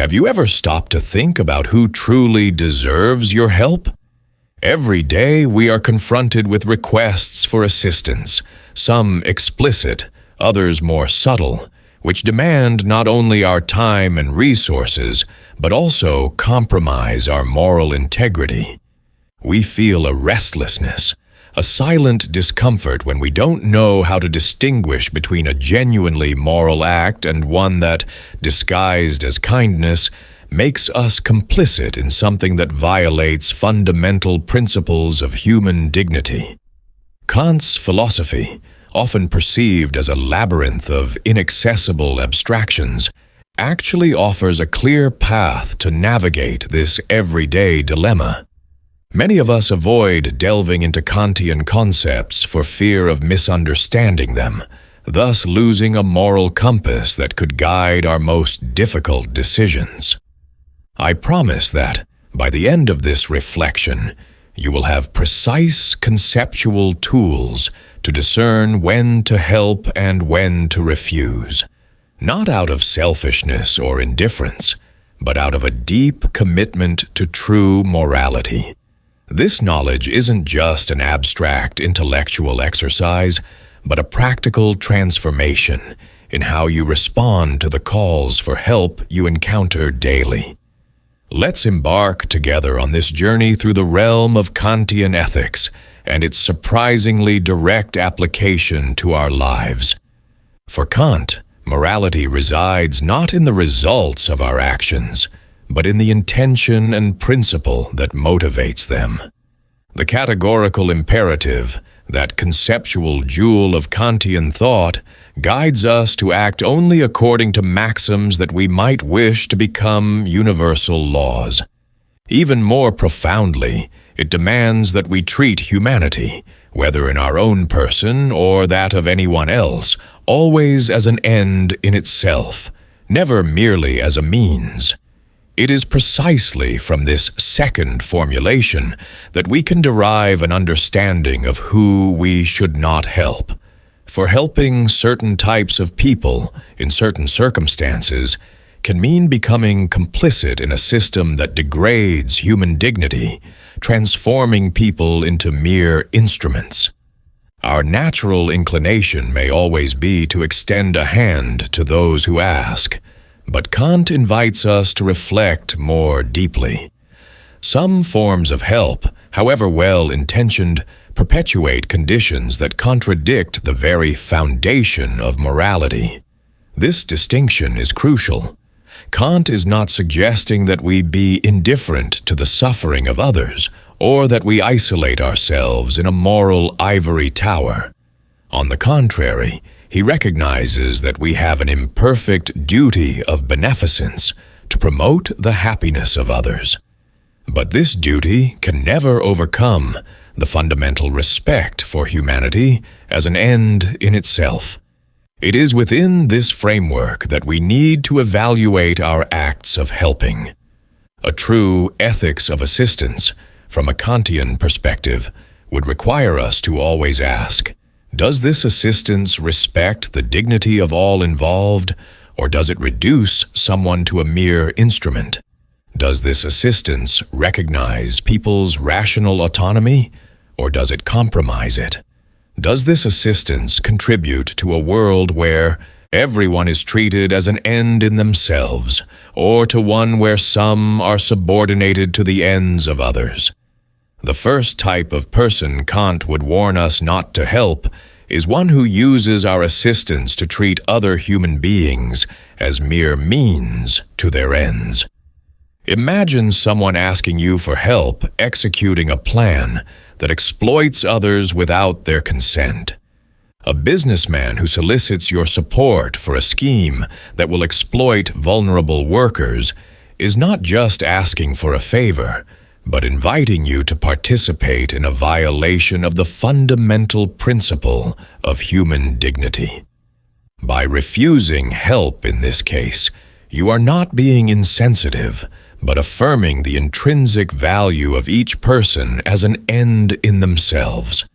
Have you ever stopped to think about who truly deserves your help? Every day we are confronted with requests for assistance, some explicit, others more subtle, which demand not only our time and resources, but also compromise our moral integrity. We feel a restlessness, a silent discomfort when we don't know how to distinguish between a genuinely moral act and one that, disguised as kindness, makes us complicit in something that violates fundamental principles of human dignity. Kant's philosophy, often perceived as a labyrinth of inaccessible abstractions, actually offers a clear path to navigate this everyday dilemma. Many of us avoid delving into Kantian concepts for fear of misunderstanding them, thus losing a moral compass that could guide our most difficult decisions. I promise that, by the end of this reflection, you will have precise conceptual tools to discern when to help and when to refuse, not out of selfishness or indifference, but out of a deep commitment to true morality. This knowledge isn't just an abstract intellectual exercise, but a practical transformation in how you respond to the calls for help you encounter daily. Let's embark together on this journey through the realm of Kantian ethics and its surprisingly direct application to our lives. For Kant, morality resides not in the results of our actions, but in the intention and principle that motivates them. The categorical imperative, that conceptual jewel of Kantian thought, guides us to act only according to maxims that we might wish to become universal laws. Even more profoundly, it demands that we treat humanity, whether in our own person or that of anyone else, always as an end in itself, never merely as a means. It is precisely from this second formulation that we can derive an understanding of who we should not help. For helping certain types of people in certain circumstances can mean becoming complicit in a system that degrades human dignity, transforming people into mere instruments. Our natural inclination may always be to extend a hand to those who ask, but Kant invites us to reflect more deeply. Some forms of help, however well-intentioned, perpetuate conditions that contradict the very foundation of morality. This distinction is crucial. Kant is not suggesting that we be indifferent to the suffering of others, or that we isolate ourselves in a moral ivory tower. On the contrary, he recognizes that we have an imperfect duty of beneficence to promote the happiness of others. But this duty can never overcome the fundamental respect for humanity as an end in itself. It is within this framework that we need to evaluate our acts of helping. A true ethics of assistance, from a Kantian perspective, would require us to always ask, does this assistance respect the dignity of all involved, or does it reduce someone to a mere instrument? Does this assistance recognize people's rational autonomy, or does it compromise it? Does this assistance contribute to a world where everyone is treated as an end in themselves, or to one where some are subordinated to the ends of others? The first type of person Kant would warn us not to help is one who uses our assistance to treat other human beings as mere means to their ends. Imagine someone asking you for help executing a plan that exploits others without their consent. A businessman who solicits your support for a scheme that will exploit vulnerable workers is not just asking for a favor, but inviting you to participate in a violation of the fundamental principle of human dignity. By refusing help in this case, you are not being insensitive, but affirming the intrinsic value of each person as an end in themselves.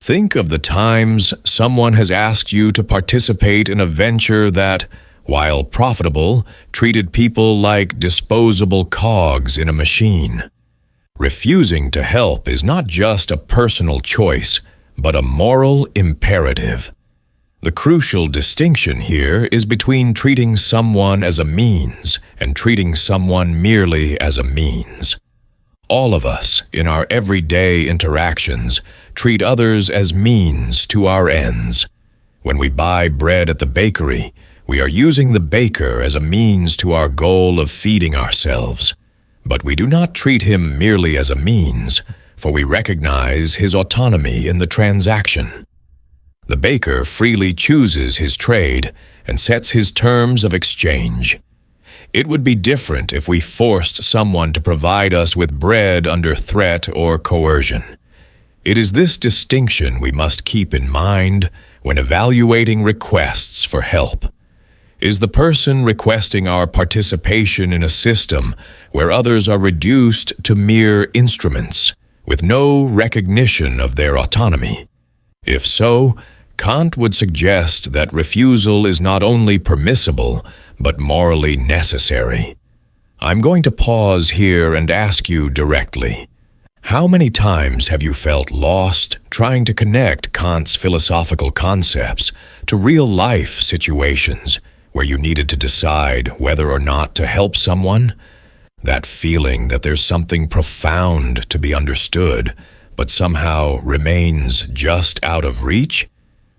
Think of the times someone has asked you to participate in a venture that, while profitable, treated people like disposable cogs in a machine. Refusing to help is not just a personal choice, but a moral imperative. The crucial distinction here is between treating someone as a means and treating someone merely as a means. All of us, in our everyday interactions, treat others as means to our ends. When we buy bread at the bakery, we are using the baker as a means to our goal of feeding ourselves. But we do not treat him merely as a means, for we recognize his autonomy in the transaction. The baker freely chooses his trade and sets his terms of exchange. It would be different if we forced someone to provide us with bread under threat or coercion. It is this distinction we must keep in mind when evaluating requests for help. Is the person requesting our participation in a system where others are reduced to mere instruments, with no recognition of their autonomy? If so, Kant would suggest that refusal is not only permissible, but morally necessary. I'm going to pause here and ask you directly. How many times have you felt lost trying to connect Kant's philosophical concepts to real-life situations where you needed to decide whether or not to help someone? That feeling that there's something profound to be understood, but somehow remains just out of reach?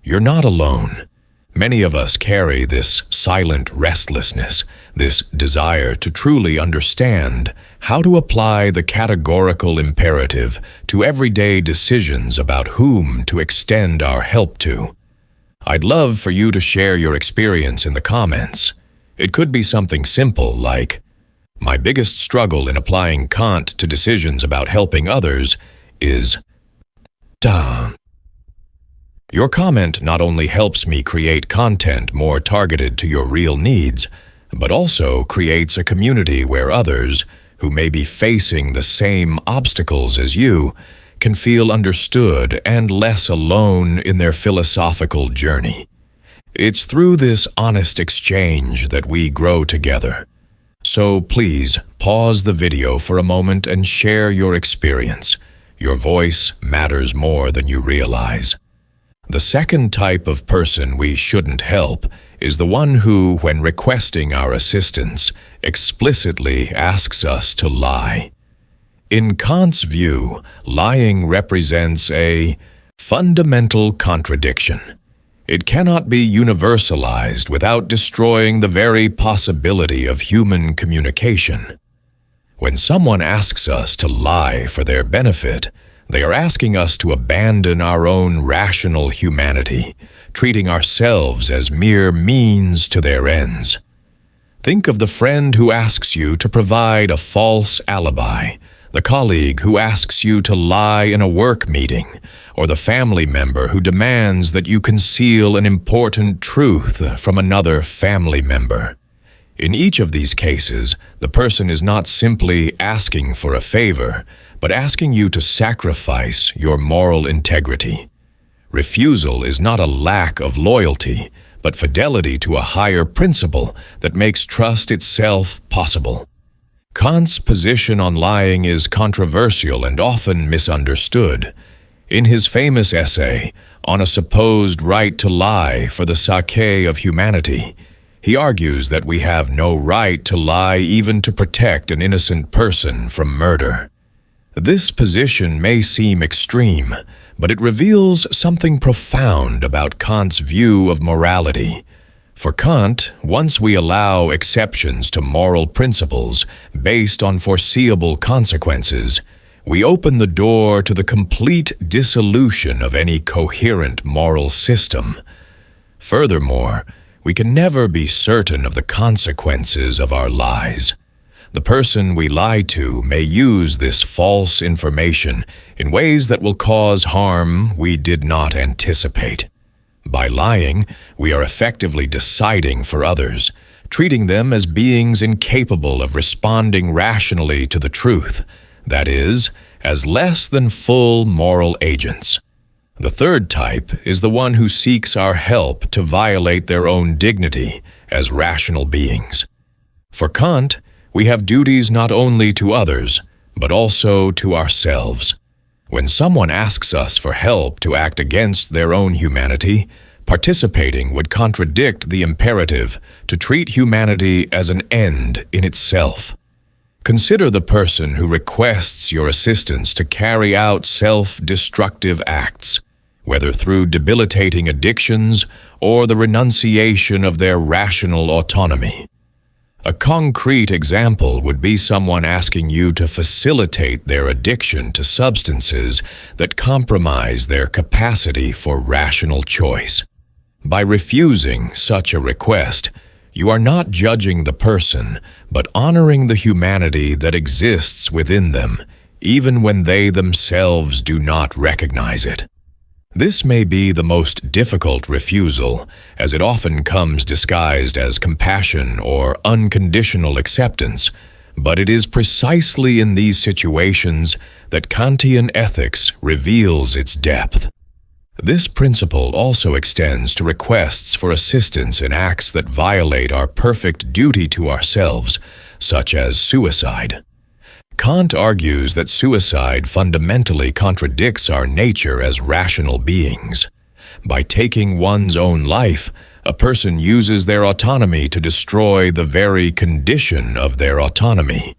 You're not alone. Many of us carry this silent restlessness, this desire to truly understand how to apply the categorical imperative to everyday decisions about whom to extend our help to. I'd love for you to share your experience in the comments. It could be something simple like, "My biggest struggle in applying Kant to decisions about helping others is…" Your comment not only helps me create content more targeted to your real needs, but also creates a community where others, who may be facing the same obstacles as you, can feel understood and less alone in their philosophical journey. It's through this honest exchange that we grow together. So please pause the video for a moment and share your experience. Your voice matters more than you realize. The second type of person we shouldn't help is the one who, when requesting our assistance, explicitly asks us to lie. In Kant's view, lying represents a fundamental contradiction. It cannot be universalized without destroying the very possibility of human communication. When someone asks us to lie for their benefit, they are asking us to abandon our own rational humanity, treating ourselves as mere means to their ends. Think of the friend who asks you to provide a false alibi, the colleague who asks you to lie in a work meeting, or the family member who demands that you conceal an important truth from another family member. In each of these cases, the person is not simply asking for a favor, but asking you to sacrifice your moral integrity. Refusal is not a lack of loyalty, but fidelity to a higher principle that makes trust itself possible. Kant's position on lying is controversial and often misunderstood. In his famous essay, On a Supposed Right to Lie for the Sake of Humanity, he argues that we have no right to lie even to protect an innocent person from murder. This position may seem extreme, but it reveals something profound about Kant's view of morality. For Kant, once we allow exceptions to moral principles based on foreseeable consequences, we open the door to the complete dissolution of any coherent moral system. Furthermore, we can never be certain of the consequences of our lies. The person we lie to may use this false information in ways that will cause harm we did not anticipate. By lying, we are effectively deciding for others, treating them as beings incapable of responding rationally to the truth, that is, as less than full moral agents. The third type is the one who seeks our help to violate their own dignity as rational beings. For Kant, we have duties not only to others, but also to ourselves. When someone asks us for help to act against their own humanity, participating would contradict the imperative to treat humanity as an end in itself. Consider the person who requests your assistance to carry out self-destructive acts, whether through debilitating addictions or the renunciation of their rational autonomy. A concrete example would be someone asking you to facilitate their addiction to substances that compromise their capacity for rational choice. By refusing such a request, you are not judging the person, but honoring the humanity that exists within them, even when they themselves do not recognize it. This may be the most difficult refusal, as it often comes disguised as compassion or unconditional acceptance, but it is precisely in these situations that Kantian ethics reveals its depth. This principle also extends to requests for assistance in acts that violate our perfect duty to ourselves, such as suicide. Kant argues that suicide fundamentally contradicts our nature as rational beings. By taking one's own life, a person uses their autonomy to destroy the very condition of their autonomy.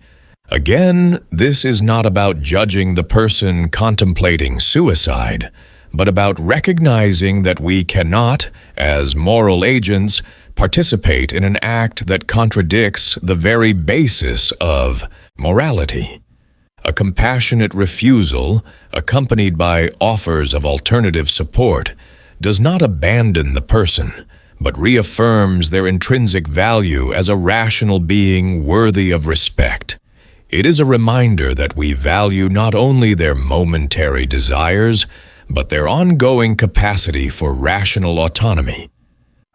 Again, this is not about judging the person contemplating suicide, but about recognizing that we cannot, as moral agents, participate in an act that contradicts the very basis of morality. A compassionate refusal, accompanied by offers of alternative support, does not abandon the person, but reaffirms their intrinsic value as a rational being worthy of respect. It is a reminder that we value not only their momentary desires, but their ongoing capacity for rational autonomy.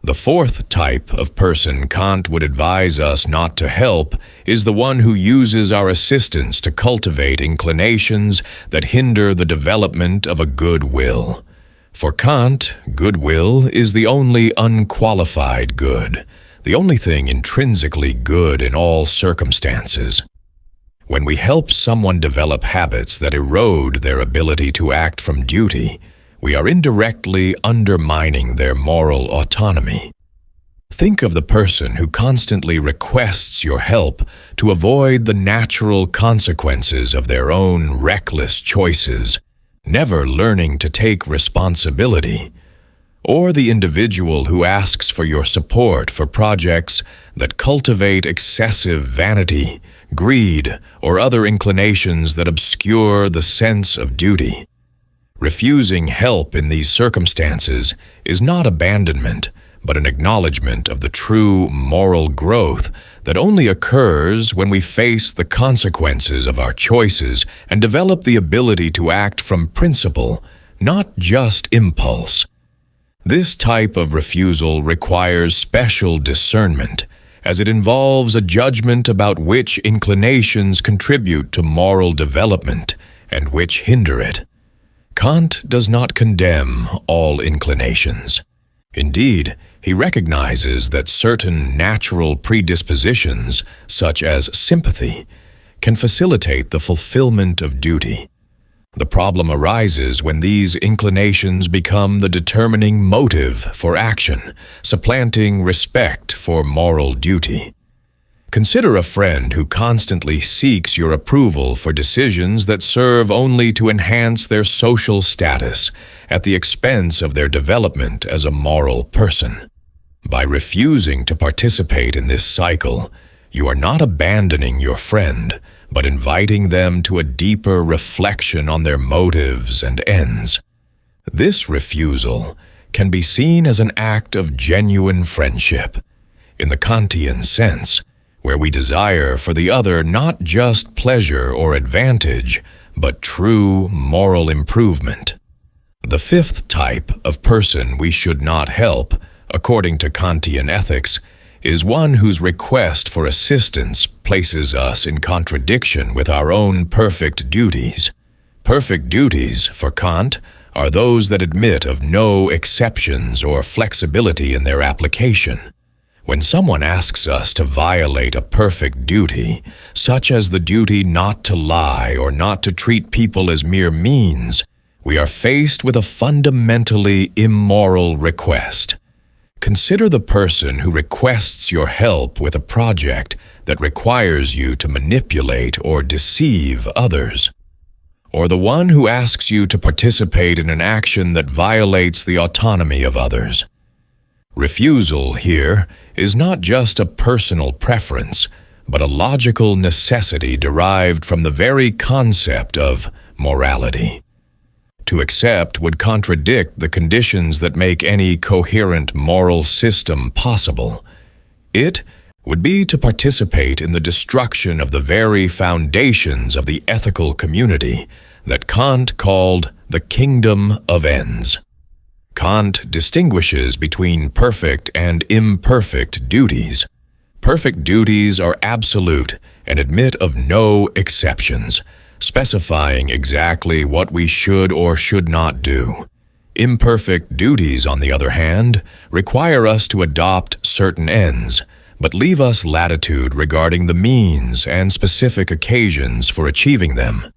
The fourth type of person Kant would advise us not to help is the one who uses our assistance to cultivate inclinations that hinder the development of a good will. For Kant, goodwill is the only unqualified good, the only thing intrinsically good in all circumstances. When we help someone develop habits that erode their ability to act from duty, we are indirectly undermining their moral autonomy. Think of the person who constantly requests your help to avoid the natural consequences of their own reckless choices, never learning to take responsibility. Or the individual who asks for your support for projects that cultivate excessive vanity, greed, or other inclinations that obscure the sense of duty. Refusing help in these circumstances is not abandonment, but an acknowledgement of the true moral growth that only occurs when we face the consequences of our choices and develop the ability to act from principle, not just impulse. This type of refusal requires special discernment, as it involves a judgment about which inclinations contribute to moral development and which hinder it. Kant does not condemn all inclinations. Indeed, he recognizes that certain natural predispositions, such as sympathy, can facilitate the fulfillment of duty. The problem arises when these inclinations become the determining motive for action, supplanting respect for moral duty. Consider a friend who constantly seeks your approval for decisions that serve only to enhance their social status at the expense of their development as a moral person. By refusing to participate in this cycle, you are not abandoning your friend, but inviting them to a deeper reflection on their motives and ends. This refusal can be seen as an act of genuine friendship, in the Kantian sense, where we desire for the other not just pleasure or advantage, but true moral improvement. The fifth type of person we should not help, according to Kantian ethics, is one whose request for assistance places us in contradiction with our own perfect duties. Perfect duties, for Kant, are those that admit of no exceptions or flexibility in their application. When someone asks us to violate a perfect duty, such as the duty not to lie or not to treat people as mere means, we are faced with a fundamentally immoral request. Consider the person who requests your help with a project that requires you to manipulate or deceive others, or the one who asks you to participate in an action that violates the autonomy of others. Refusal here is not just a personal preference, but a logical necessity derived from the very concept of morality. To accept would contradict the conditions that make any coherent moral system possible. It would be to participate in the destruction of the very foundations of the ethical community that Kant called the kingdom of ends. Kant distinguishes between perfect and imperfect duties. Perfect duties are absolute and admit of no exceptions, specifying exactly what we should or should not do. Imperfect duties, on the other hand, require us to adopt certain ends, but leave us latitude regarding the means and specific occasions for achieving them.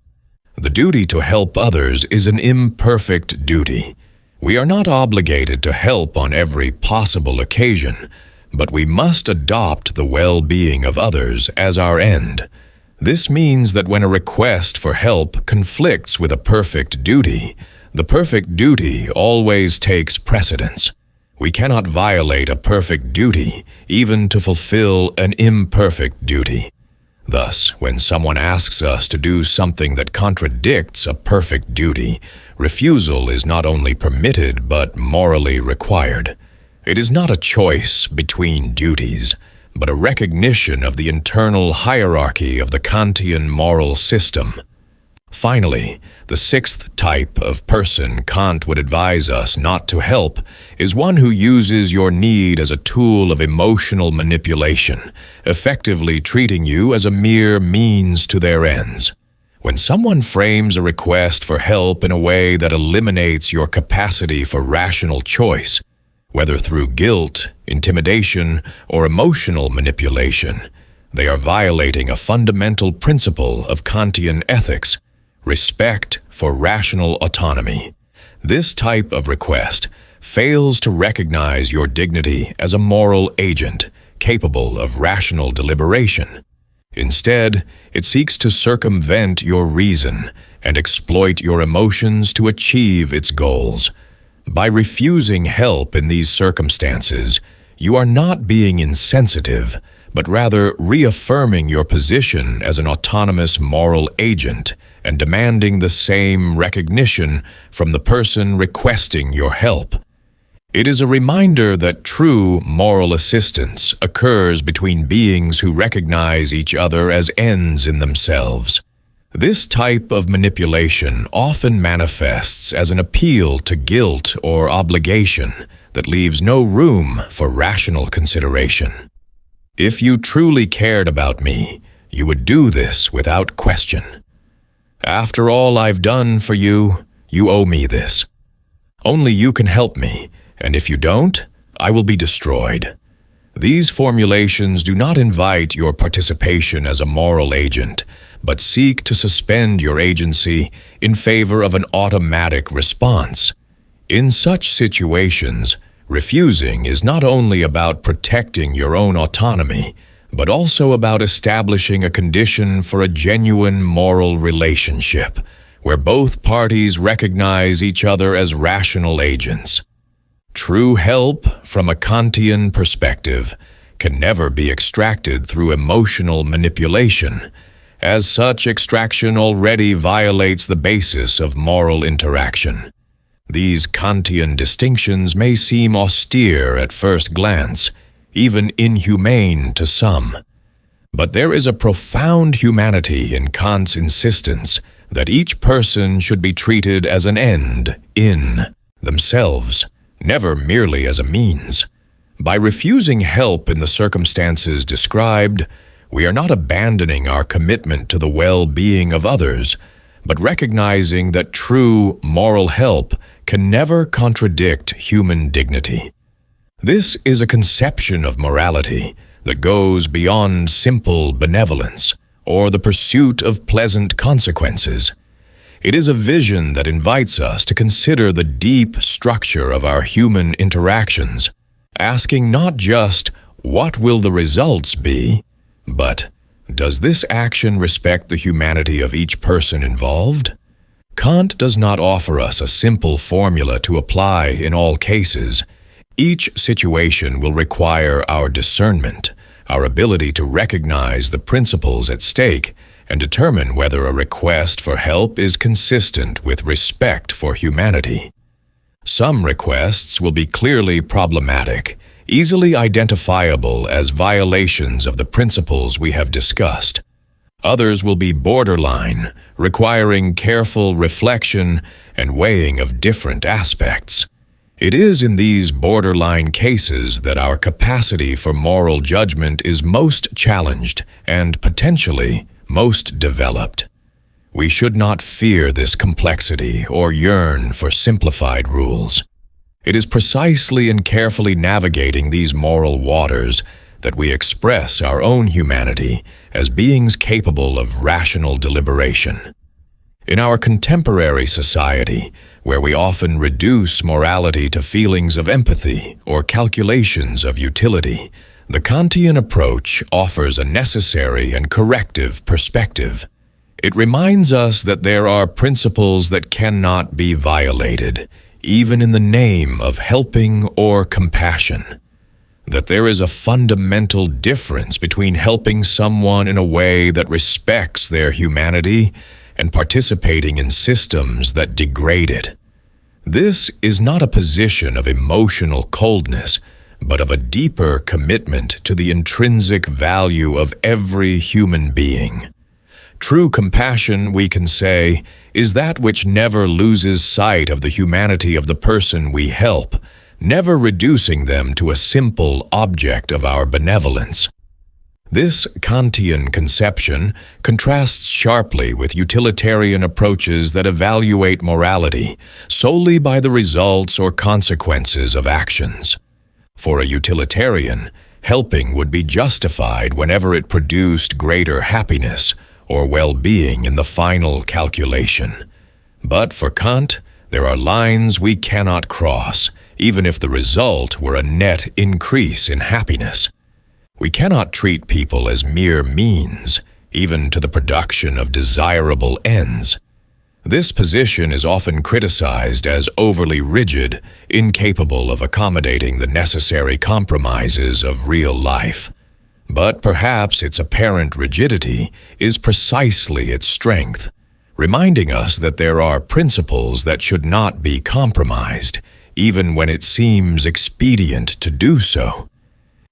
The duty to help others is an imperfect duty. We are not obligated to help on every possible occasion, but we must adopt the well-being of others as our end. This means that when a request for help conflicts with a perfect duty, the perfect duty always takes precedence. We cannot violate a perfect duty, even to fulfill an imperfect duty. Thus, when someone asks us to do something that contradicts a perfect duty, refusal is not only permitted but morally required. It is not a choice between duties, but a recognition of the internal hierarchy of the Kantian moral system. Finally, the sixth type of person Kant would advise us not to help is one who uses your need as a tool of emotional manipulation, effectively treating you as a mere means to their ends. When someone frames a request for help in a way that eliminates your capacity for rational choice, whether through guilt, intimidation, or emotional manipulation, they are violating a fundamental principle of Kantian ethics: respect for rational autonomy. This type of request fails to recognize your dignity as a moral agent capable of rational deliberation. Instead, it seeks to circumvent your reason and exploit your emotions to achieve its goals. By refusing help in these circumstances, you are not being insensitive, but rather reaffirming your position as an autonomous moral agent and demanding the same recognition from the person requesting your help. It is a reminder that true moral assistance occurs between beings who recognize each other as ends in themselves. This type of manipulation often manifests as an appeal to guilt or obligation that leaves no room for rational consideration. If you truly cared about me, you would do this without question. After all I've done for you, you owe me this. Only you can help me, and if you don't, I will be destroyed. These formulations do not invite your participation as a moral agent, but seek to suspend your agency in favor of an automatic response. In such situations, refusing is not only about protecting your own autonomy, but also about establishing a condition for a genuine moral relationship, where both parties recognize each other as rational agents. True help, from a Kantian perspective, can never be extracted through emotional manipulation. As such, extraction already violates the basis of moral interaction. These Kantian distinctions may seem austere at first glance, even inhumane to some. But there is a profound humanity in Kant's insistence that each person should be treated as an end in themselves, never merely as a means. By refusing help in the circumstances described, we are not abandoning our commitment to the well-being of others, but recognizing that true moral help can never contradict human dignity. This is a conception of morality that goes beyond simple benevolence or the pursuit of pleasant consequences. It is a vision that invites us to consider the deep structure of our human interactions, asking not just, what will the results be, but, does this action respect the humanity of each person involved? Kant does not offer us a simple formula to apply in all cases. Each situation will require our discernment, our ability to recognize the principles at stake, and determine whether a request for help is consistent with respect for humanity. Some requests will be clearly problematic, easily identifiable as violations of the principles we have discussed. Others will be borderline, requiring careful reflection and weighing of different aspects. It is in these borderline cases that our capacity for moral judgment is most challenged and potentially most developed. We should not fear this complexity or yearn for simplified rules. It is precisely in carefully navigating these moral waters that we express our own humanity as beings capable of rational deliberation. In our contemporary society, where we often reduce morality to feelings of empathy or calculations of utility, the Kantian approach offers a necessary and corrective perspective. It reminds us that there are principles that cannot be violated, even in the name of helping or compassion. That there is a fundamental difference between helping someone in a way that respects their humanity and participating in systems that degrade it. This is not a position of emotional coldness, but of a deeper commitment to the intrinsic value of every human being. True compassion, we can say, is that which never loses sight of the humanity of the person we help, never reducing them to a simple object of our benevolence. This Kantian conception contrasts sharply with utilitarian approaches that evaluate morality solely by the results or consequences of actions. For a utilitarian, helping would be justified whenever it produced greater happiness or well-being in the final calculation. But for Kant, there are lines we cannot cross, even if the result were a net increase in happiness. We cannot treat people as mere means, even to the production of desirable ends. This position is often criticized as overly rigid, incapable of accommodating the necessary compromises of real life. But perhaps its apparent rigidity is precisely its strength, reminding us that there are principles that should not be compromised, even when it seems expedient to do so.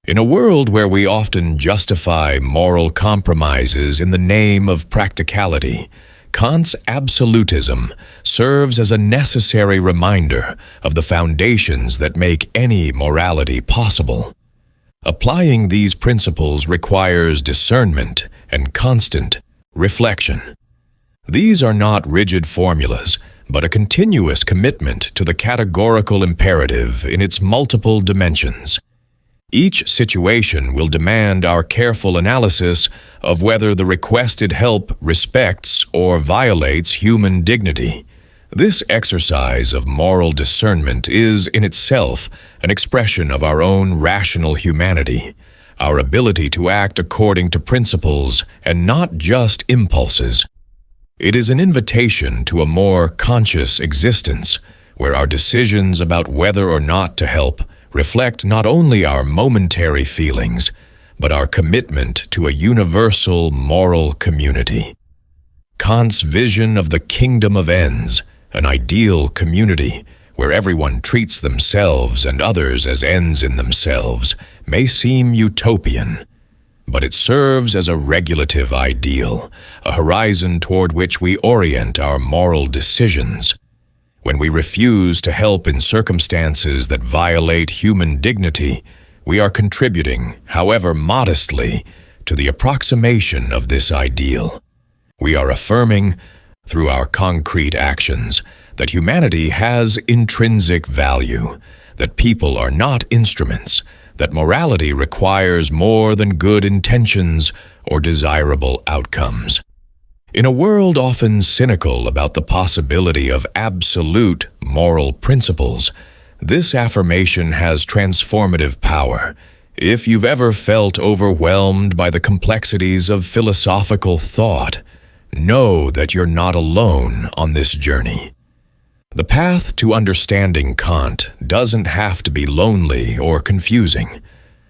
In a world where we often justify moral compromises in the name of practicality, Kant's absolutism serves as a necessary reminder of the foundations that make any morality possible. Applying these principles requires discernment and constant reflection. These are not rigid formulas, but a continuous commitment to the categorical imperative in its multiple dimensions. Each situation will demand our careful analysis of whether the requested help respects or violates human dignity. This exercise of moral discernment is, in itself, an expression of our own rational humanity, our ability to act according to principles and not just impulses. It is an invitation to a more conscious existence, where our decisions about whether or not to help reflect not only our momentary feelings, but our commitment to a universal moral community. Kant's vision of the kingdom of ends, an ideal community where everyone treats themselves and others as ends in themselves, may seem utopian, but it serves as a regulative ideal, a horizon toward which we orient our moral decisions. When we refuse to help in circumstances that violate human dignity, we are contributing, however modestly, to the approximation of this ideal. We are affirming, through our concrete actions, that humanity has intrinsic value, that people are not instruments, that morality requires more than good intentions or desirable outcomes. In a world often cynical about the possibility of absolute moral principles, this affirmation has transformative power. If you've ever felt overwhelmed by the complexities of philosophical thought, know that you're not alone on this journey. The path to understanding Kant doesn't have to be lonely or confusing.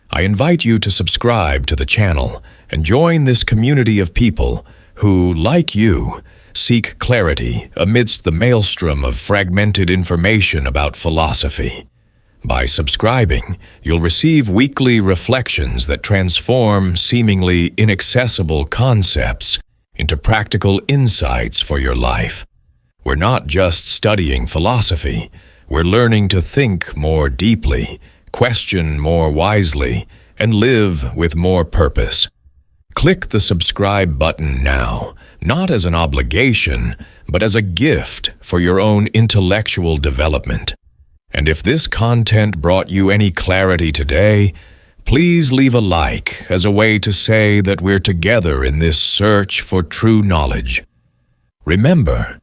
I invite you to subscribe to the channel and join this community of people who, like you, seek clarity amidst the maelstrom of fragmented information about philosophy. By subscribing, you'll receive weekly reflections that transform seemingly inaccessible concepts into practical insights for your life. We're not just studying philosophy, we're learning to think more deeply, question more wisely, and live with more purpose. Click the subscribe button now, not as an obligation, but as a gift for your own intellectual development. And if this content brought you any clarity today, please leave a like as a way to say that we're together in this search for true knowledge. Remember,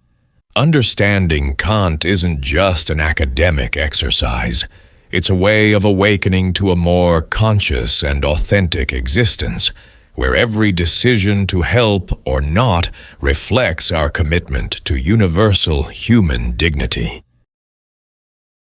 understanding Kant isn't just an academic exercise. It's a way of awakening to a more conscious and authentic existence, where every decision to help or not reflects our commitment to universal human dignity.